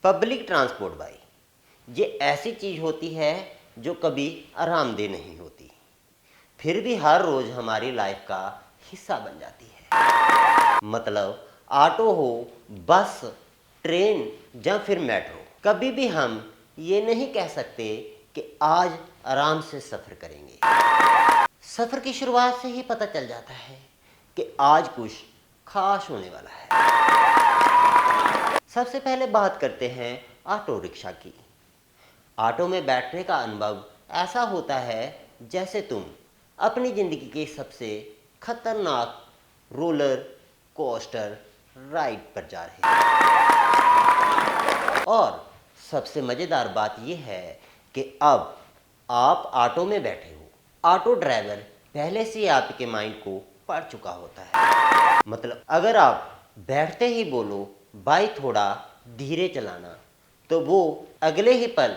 Public transport भाई, ये ऐसी चीज़ होती है जो कभी आरामदेह नहीं होती, फिर भी हर रोज़ हमारी लाइफ का हिस्सा बन जाती है। मतलब ऑटो हो, बस, ट्रेन या फिर मेट्रो, कभी भी हम ये नहीं कह सकते कि आज आराम से सफ़र करेंगे। सफ़र की शुरुआत से ही पता चल जाता है कि आज कुछ खास होने वाला है। सबसे पहले बात करते हैं ऑटो रिक्शा की। ऑटो में बैठने का अनुभव ऐसा होता है जैसे तुम अपनी ज़िंदगी के सबसे खतरनाक रोलर कोस्टर राइड पर जा रहे हो। और सबसे मज़ेदार बात यह है कि अब आप ऑटो में बैठे हो, ऑटो ड्राइवर पहले से आपके माइंड को पढ़ चुका होता है। मतलब अगर आप बैठते ही बोलो भाई थोड़ा धीरे चलाना, तो वो अगले ही पल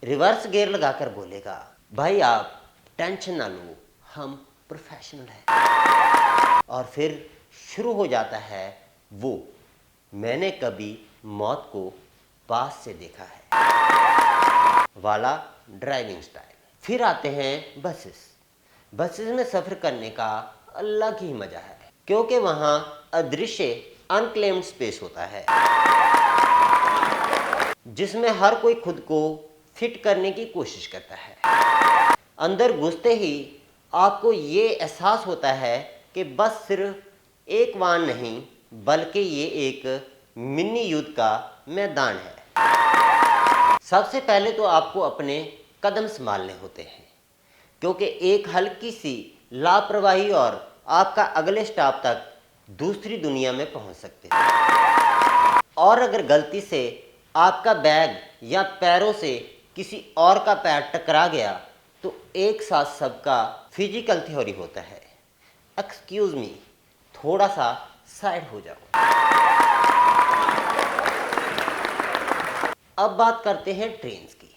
रिवर्स गियर लगाकर बोलेगा भाई आप टेंशन ना लो, हम प्रोफेशनल हैं। और फिर शुरू हो जाता है वो मैंने कभी मौत को पास से देखा है वाला ड्राइविंग स्टाइल। फिर आते हैं बसेस में सफ़र करने का अलग ही मज़ा है, क्योंकि वहाँ अदृश्य अनक्लेम्ड स्पेस होता है जिसमें हर कोई खुद को फिट करने की कोशिश करता है। अंदर घुसते ही आपको ये एहसास होता है कि बस सिर्फ एक वाहन नहीं, बल्कि ये एक मिनी युद्ध का मैदान है। सबसे पहले तो आपको अपने कदम संभालने होते हैं, क्योंकि एक हल्की सी लापरवाही और आपका अगले स्टॉप तक दूसरी दुनिया में पहुंच सकते हैं। और अगर गलती से आपका बैग या पैरों से किसी और का पैर टकरा गया तो एक साथ सबका फिजिकल थ्योरी होता है, एक्सक्यूज़ मी, थोड़ा सा साइड हो जाओ। अब बात करते हैं ट्रेन की।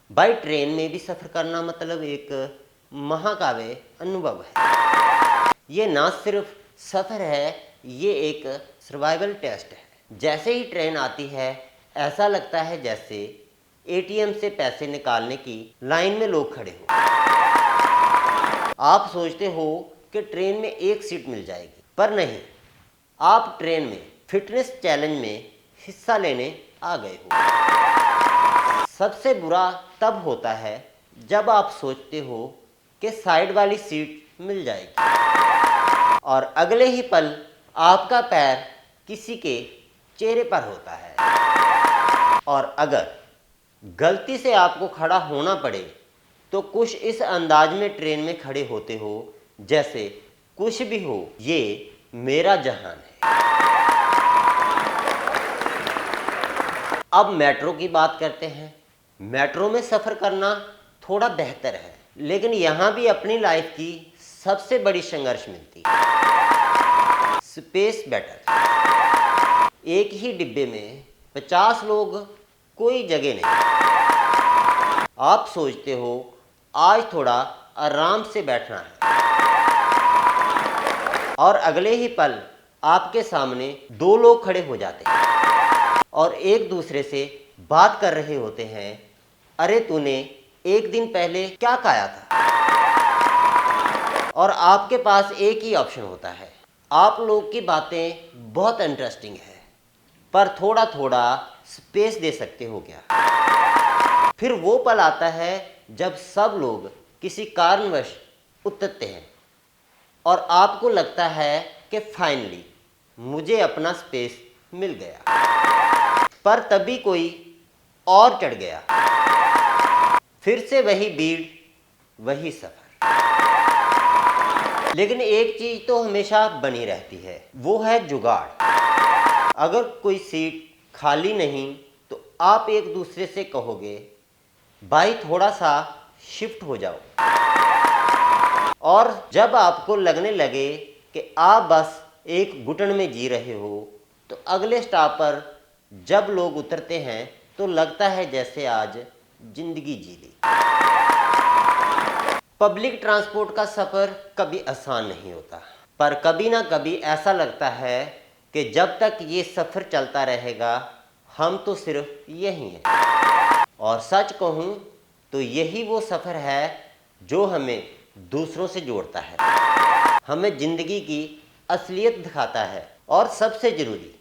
बाई ट्रेन में भी सफ़र करना मतलब एक महाकाव्य अनुभव है। ये ना सिर्फ सफ़र है, ये एक सर्वाइवल टेस्ट है। जैसे ही ट्रेन आती है ऐसा लगता है जैसे एटीएम से पैसे निकालने की लाइन में लोग खड़े हो। आप सोचते हो कि ट्रेन में एक सीट मिल जाएगी, पर नहीं, आप ट्रेन में फिटनेस चैलेंज में हिस्सा लेने आ गए हो। सबसे बुरा तब होता है जब आप सोचते हो कि साइड वाली सीट मिल जाएगी और अगले ही पल आपका पैर किसी के चेहरे पर होता है। और अगर गलती से आपको खड़ा होना पड़े तो कुछ इस अंदाज में ट्रेन में खड़े होते हो जैसे कुछ भी हो, ये मेरा जहान है। अब मेट्रो की बात करते हैं। मेट्रो में सफ़र करना थोड़ा बेहतर है, लेकिन यहाँ भी अपनी लाइफ की सबसे बड़ी संघर्ष मिलती है, स्पेस बैटल। एक ही डिब्बे में 50 लोग, कोई जगह नहीं। आप सोचते हो आज थोड़ा आराम से बैठना है और अगले ही पल आपके सामने 2 लोग खड़े हो जाते हैं और एक दूसरे से बात कर रहे होते हैं, अरे तूने एक दिन पहले क्या खाया था। और आपके पास एक ही ऑप्शन होता है। आप लोग की बातें बहुत इंटरेस्टिंग है, पर थोड़ा थोड़ा स्पेस दे सकते हो क्या। फिर वो पल आता है जब सब लोग किसी कारणवश उतरते हैं और आपको लगता है कि फाइनली मुझे अपना स्पेस मिल गया, पर तभी कोई और चढ़ गया। फिर से वही भीड़, वही सफ़र। लेकिन एक चीज़ तो हमेशा बनी रहती है, वो है जुगाड़। अगर कोई सीट खाली नहीं तो आप एक दूसरे से कहोगे भाई थोड़ा सा शिफ्ट हो जाओ। और जब आपको लगने लगे कि आप बस एक घुटन में जी रहे हो तो अगले स्टॉप पर जब लोग उतरते हैं तो लगता है जैसे आज जिंदगी जी ली। पब्लिक ट्रांसपोर्ट का सफ़र कभी आसान नहीं होता, पर कभी ना कभी ऐसा लगता है कि जब तक ये सफ़र चलता रहेगा हम तो सिर्फ यही हैं। और सच कहूँ तो यही वो सफ़र है जो हमें दूसरों से जोड़ता है, हमें ज़िंदगी की असलियत दिखाता है और सबसे ज़रूरी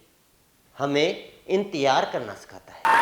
हमें इंतज़ार करना सिखाता है।